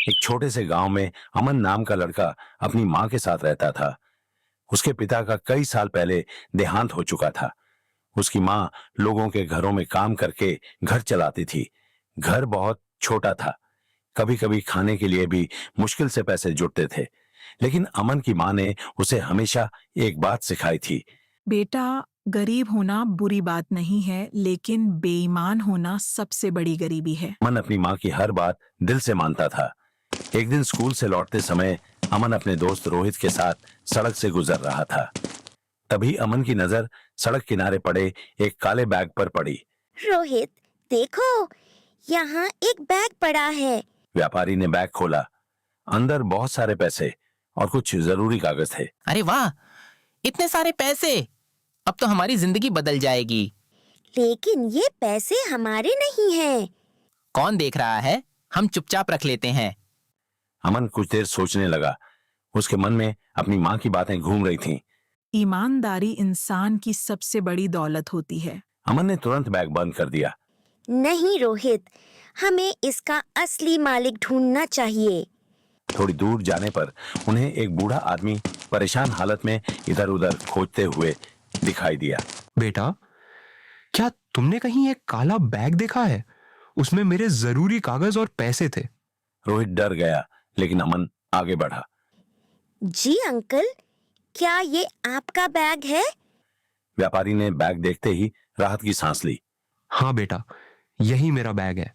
एक छोटे से गांव में अमन नाम का लड़का अपनी मां के साथ रहता था। उसके पिता का कई साल पहले देहांत हो चुका था। उसकी मां लोगों के घरों में काम करके घर चलाती थी। घर बहुत छोटा था, कभी कभी खाने के लिए भी मुश्किल से पैसे जुटते थे। लेकिन अमन की मां ने उसे हमेशा एक बात सिखाई थी। बेटा, गरीब होना बुरी बात नहीं है, लेकिन बेईमान होना सबसे बड़ी गरीबी है। अमन अपनी मां की हर बात दिल से मानता था। एक दिन स्कूल से लौटते समय अमन अपने दोस्त रोहित के साथ सड़क से गुजर रहा था। तभी अमन की नजर सड़क किनारे पड़े एक काले बैग पर पड़ी। रोहित, देखो, यहाँ एक बैग पड़ा है। व्यापारी ने बैग खोला। अंदर बहुत सारे पैसे और कुछ जरूरी कागज थे। अरे वाह, इतने सारे पैसे! अब तो हमारी जिंदगी बदल जाएगी। लेकिन ये पैसे हमारे नहीं हैं। कौन देख रहा है? हम चुपचाप रख लेते हैं। अमन कुछ देर सोचने लगा। उसके मन में अपनी मां की बातें घूम रही थीं। ईमानदारी इंसान की सबसे बड़ी दौलत होती है। अमन ने तुरंत बैग बंद कर दिया। नहीं रोहित, हमें इसका असली मालिक ढूंढना चाहिए। थोड़ी दूर जाने पर उन्हें एक बूढ़ा आदमी परेशान हालत में इधर उधर खोजते हुए दिखाई दिया। बेटा, क्या तुमने कहीं एक काला बैग देखा है? उसमें मेरे जरूरी कागज और पैसे थे। रोहित डर गया, लेकिन अमन आगे बढ़ा। जी अंकल, क्या ये आपका बैग है? व्यापारी ने बैग देखते ही राहत की सांस ली। हाँ बेटा, यही मेरा बैग है।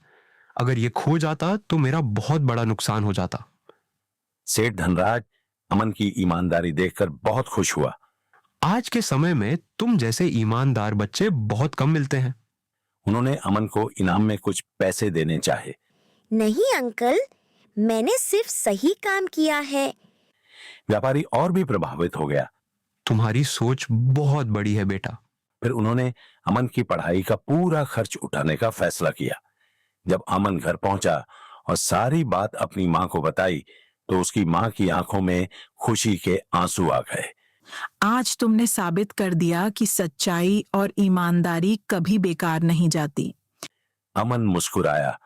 अगर ये खो जाता तो मेरा बहुत बड़ा नुकसान हो जाता। सेठ धनराज अमन की ईमानदारी देखकर बहुत खुश हुआ। आज के समय में तुम जैसे ईमानदार बच्चे बहुत कम मिलते हैं। उन्होंने अमन को इनाम में कुछ पैसे देने चाहे। नहीं अंकल, मैंने सिर्फ सही काम किया है। व्यापारी और भी प्रभावित हो गया। तुम्हारी सोच बहुत बड़ी है बेटा। फिर उन्होंने अमन की पढ़ाई का पूरा खर्च उठाने का फैसला किया। जब अमन घर पहुंचा और सारी बात अपनी मां को बताई, तो उसकी मां की आंखों में खुशी के आंसू आ गए। आज तुमने साबित कर दिया कि सच्चाई और ईमानदारी कभी बेकार नहीं जाती। अमन मुस्कुराया।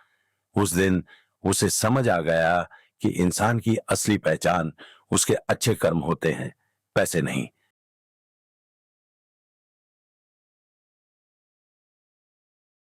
उस दिन उसे समझ आ गया कि इंसान की असली पहचान उसके अच्छे कर्म होते हैं, पैसे नहीं।